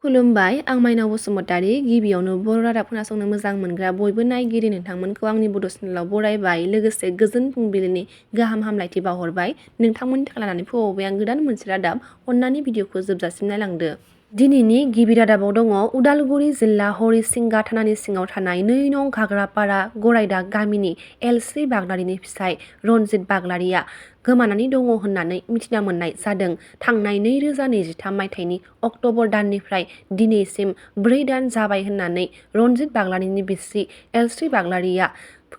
खुलुमबाय आं माइनाव बसुमतारी गिबियावनो बर' रादाब खोनासंनो मोजां मोनग्रा बयबो नायगिरि नोंथांमोनखौ आंनि बड' चेनेलाव बरायबाय लोगोसे गोजोन फुंबिलिनि गाहाम हामलायथि बावहरबाय नोंथांमोननि थाखाय लानानै फैबावबाय आं गोदान मोनसे रादाब अन्नानै भिडिअखौ जोबजासिम नायलांदो। दिनैनि गिबि रादाबाव दङ उदालगुरि जिल्ला हरिसिंगा थानानि सिङाव थानाय 2 नं घाग्रापारा गरायदा गामिनि एलस्रि बाग्लारिनि फिसाय रनजित बाग्लारिया गोमानानै दङ होननानै मिथिना मोननाय जादों। थांनाय 2023 मायथाइनि अक्ट'बर दाननिफ्राय दिनैसिम 4 दान जाबाय होननानै रनजित बाग्लारिनि बिसि एलस्रि बाग्लारिया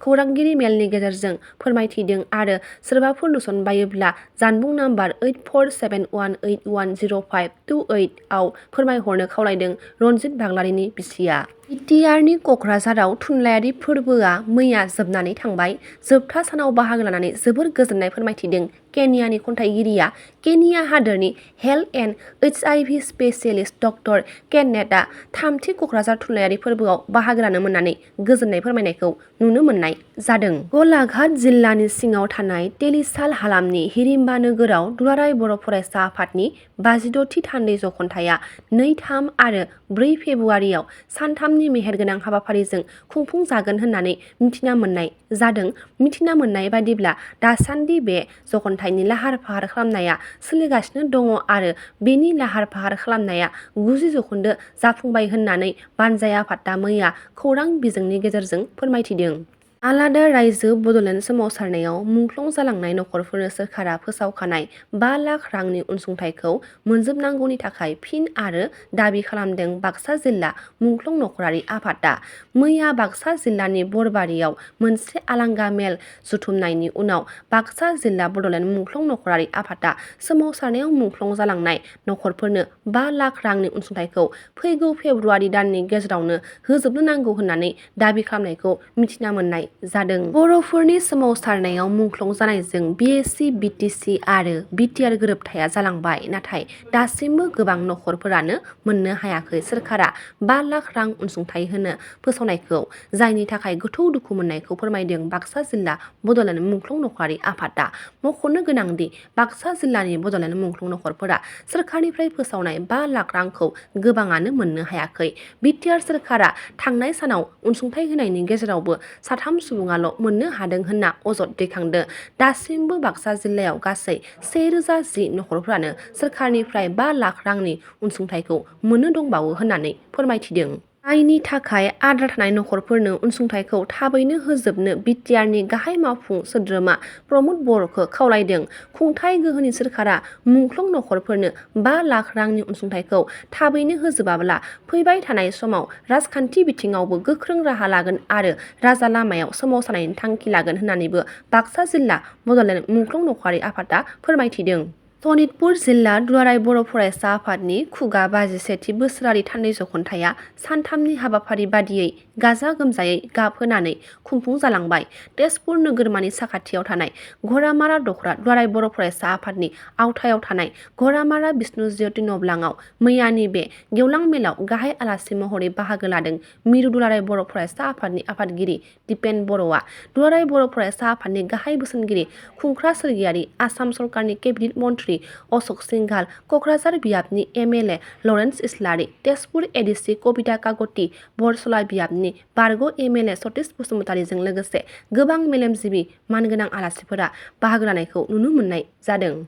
खौरांगिरि मेलनि गेजेरजों फोरमायथिदों आरो सोरबाफोर नुसनबायोब्ला जानबुं नाम्बार 8471810528 आव फोरमायहरनो खावलायदों रनजित बाग्लारिनि बिसिया। बिटिआरनि क'क्राझाराव थुनलाइयारि फोरबोआ मैया जोबनानै थांबाय। जोबथा सानाव बाहागो लानानै जोबोर गोजोननाय फोरमायथिदों केनियानि खन्थाइगिरिया। केनिया हादोरनि health and HIV specialist doctor केन्नेथआ थामथि क'क्राझार थुनलाइयारि फोरबोआव बाहागो लानो मोननानै गोजोननाय फोरमायनायखौ नुनो मोननाय जादों। गलाघाट जिल्लानि सिङाव थानाय तेलिसाल हालामनि हिरिम्बा नोगोराव दुलाराय बर' फरायसा आफादनि 56थि थान्दै जख'न्थाया 2, 3 आरो 4 फेब्रुवारियाव सानथामनि मेहेरगोनां हाबाफारिजों खुंफुंजागोन होननानै मिथिना मोननाय जादों। मिथिना मोननाय बादिब्ला दासान्दि बे जख'न्थायनि लाहार फाहार खालामनाया सोलिगासिनो दङ आरो बेनि लाहार फाहार खालामनाया 90% जाफुंबाय होननानै बानजाय आफादआ मैया खौरां बिजोंनि गेजेरजों फोरमायथिदों। आलादा रायजो बड'लेण्ड सोमावसारनायाव मुंख्लं जालांनाय नखरफोरनो सोरखारा फोसावखानाय 5 लाख रांनि अनसुंथाइखौ मोनजोबनांगौनि थाखाय फिन आरो दाबि खालामदों बाक्सा जिल्ला मुंख्लं नखरारि आफादआ। मैया बाक्सा जिल्लानि बरबारियाव मोनसे आलांगा मेल जुथुमनायनि उनाव बाक्सा जिल्ला बड'लेण्ड मुंख्लं नखरारि आफादआ सोमावसारनायाव मुंख्लं जालांनाय नखरफोरनो 5 लाख रांनि अनसुंथाइखौ फैगौ फेब्रुवारि दाननि गेजेरावनो होजोबनो नांगौ होननानै दाबि खालामनायखौ मिथिना मोननाय जादों। बर'फोरनि सोमावसारनायाव मुंख्लं जानायजों बिएसि बिटिसि आरो बिटिआर गोरोबथाया जालांबाय नाथाय दासिमबो गोबां नखरफोरानो मोननो हायाखै। सोरखारा 5 लाख रां अनसुंथाइ होनो फोसावनायखौ जायनि थाखाय गोथौ दुखु मोननायखौ फोरमायदों बाक्सा जिल्ला बड'लेण्ड मुंख्लं नखरारि आफादआ। मख'नो गोनांदि बाक्सा जिल्लानि बड'लेण्ड मुंख्लं नखरफोरा सोरखारनिफ्राय फोसावनाय 5 लाख रांखौ गोबाङानो मोननो हायाखै। बिटिआर सोरखारा थांनाय सानाव अनसुंथाइ होनायनि गेजेरावबो 3 सुबुङाल' मोननो हादों होनना अजद दैखांदों। दासिमबो बाक्सा जिल्लायाव गासै 1010 नखरफोरानो सोरखारनिफ्राय 5 लाख रांनि अनसुंथाइखौ मोननो दंबावो होननानै फोरमायथिदों। जायनि थाखाय आद्रा थानाय नखरफोरनो अनसुंथाइखौ थाबैनो होजोबनो बिटिआरनि गाहाय मावफुं सोद्रोमा प्रमद बर'खौ खावलायदों। खुंथाइ गोहोनि सोरखारा मुंख्लं नखरफोरनो 5 लाख रांनि अनसुंथाइखौ थाबैनो होजोबाब्ला फैबाय थानाय समाव राजखान्थि बिथिङावबो गोख्रों राहा लागोन आरो राजा लामायाव सोमावसारनायनि थांखि लागोन होननानैबो बाक्सा जिल्ला बड'लेण्ड मुंख्लं नखरारि आफादआ फोरमायथिदों। सनितपुर जिल्ला दुलाराय बर' फरायसा आफादनि खुगा 51थि बोसोरारि थान्दै जख'न्थाया सानथामनि हाबाफारि बादियै गाजा गोमजायै गाब होनानै खुंफुं जालांबाय। तेजपुर नोगोरमानि साखाथियाव थानाय घरामारा दख'रा दुलाराय बर' फरायसा आफादनि आवथायाव थानाय घरामारा बिष्णु ज्यति नब्लाङाव मैयानि बे गेवलां मेलाव गाहाय आलासि महरै बाहागो लादों मिरु दुलाराय बर' फरायसा आफादनि आफादगिरि दिपेन बर'आ। दुलाराय बर' फरायसा आफादनि गाहाय बोसोनगिरि खुंख्रा सोरगियारि, आसाम सरकारनि केबिनेट मन्थ्रि अशक सिंघाल, क'क्राझार बियाबनि एमएलए लरेन्स इस्लारि, तेजपुर एडिसि कबिता काकति, बरसला बियाबनि बारग' एमएलए सतिश बसुमतारिजों लोगोसे गोबां मेलेमजिबि मानगोनां आलासिफोरा बाहागो लानायखौ नुनो मोननाय जादों।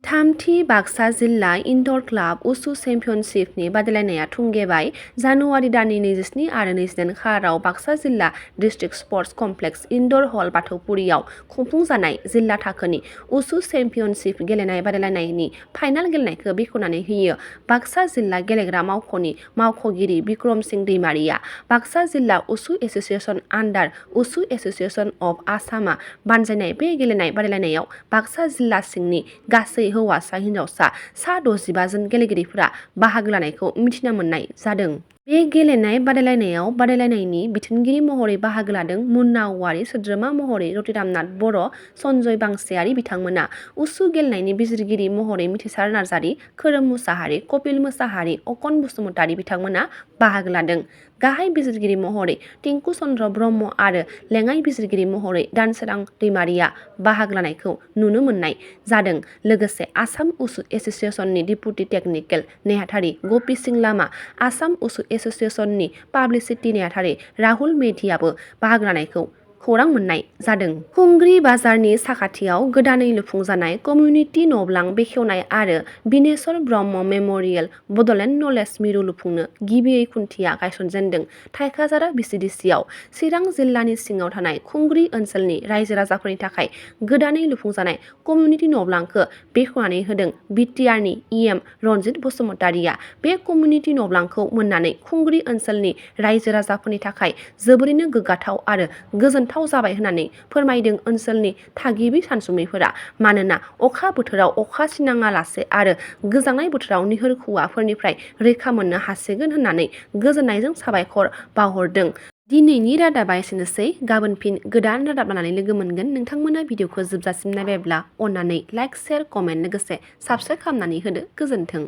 थामथि बाक्सा जिल्ला इनड'र क्लाब उसु चेम्पियनशिपनि बादायलायनाया थुंगेबाय। जानुवारि दाननि 27 आरो 29 खालाराव बाक्सा जिल्ला डिस्ट्रिक्ट स्पर्टस कमप्लेक्स इनड'र हल बाथौफुरियाव खुंफुंजानाय जिल्ला थाखोनि उसु चेम्पियनशिप गेलेनाय बादायलायनायनि फाइनाल गेलेनायखौ बेखेवनानै होयो बाक्सा जिल्ला गेलेग्रा मावख'नि मावख'गिरि बिक्रम सिं दैमारिया। बाक्सा जिल्ला उसु एस'सिएशन आन्डार उसु एस'सिएशन अफ आसामआ बानजायनाय बे गेलेनाय बादायलायनायाव बाक्सा जिल्ला सिंनि गासै हौवासा हिन्जावसा सा 65 जन गेलेगिरिफोरा बाहागो लानायखौ मिथिना मोननाय जादों। बे गेलेनाय बादायलायनायाव बादायलायनायनि बिथोनगिरि महरै बाहागो लादों मुन्ना औवारि, सोद्रोमा महरै रतिरामनाथ बर', सन्जय बांसियारि बिथांमोना। उसु गेलेनायनि बिजिरगिरि महरै मिथिसार नार्जारि, खोरोम मुसाहारि, कपिल मोसाहारि, अकन बसुमतारि बिथांमोना बाहागो लादों। गाहाय बिजिरगिरि महरै टिंकु चन्द्र ब्रह्म आरो लेङाइ बिजिरगिरि महरै दानसोरां दैमारिया बाहागो लानायखौ नुनो मोननाय जादों। लोगोसे आसाम उसु एस'सिएशननि डिपुटि टेकनिकेल नेहाथारि गपि सिं लामा, आसाम उसु एस'सिएशननि पाब्लिसिटि नेहाथारि राहुल मेधियाबो बाहागो लानायखौ खौरां मोननाय जादों। खुंग्रि बाजारनि साखाथियाव गोदानै लुफुंजानाय कमिउनिटि न'ब्लां बेखेवनाय आरो बिनेश्वर ब्रह्म मेम'रियेल बड'लेण्ड नलेज मिरु लुफुंनो गिबियै खुन्थिया गायसनजेन्दों। थाइखाजारा भिसिडिसिआव चिरां जिल्लानि सिङाव थानाय खुंग्रि ओनसोलनि रायजो राजाफोरनि थाखाय गोदानै लुफुंजानाय कमिउनिटि न'ब्लांखौ बेखेवनानै होदों बिटिआरनि इएम रनजित बसुमतारिया। बे कमिउनिटि न'ब्लांखौ मोननानै खुंग्रि ओनसोलनि रायजो राजाफोरनि थाखाय जोबोरैनो गोग्गाथाव आरो गोजोनथाव जाबाय होननानै फोरमायदों ओनसोलनि थागिबि सानसुमैफोरा। मानोना अखा बोथोराव अखा सिनाङा लासे आरो गोजांनाय बोथोराव निहोर खुवाफोरनिफ्राय रैखा मोननो हासिगोन होननानै गोजोननायजों साबायखर बावहरदों। दिनैनि रादाबा एसेनोसै। गाबोन फिन गोदान रादाब लानानै लोगो मोनगोन। नोंथांमोना भिडिअखौ जोबजासिम नायबायब्ला अननानै लाइक, शेयार, कमेन्ट लोगोसे साबस्क्राइब खालामनानै होदो। गोजोन्थों।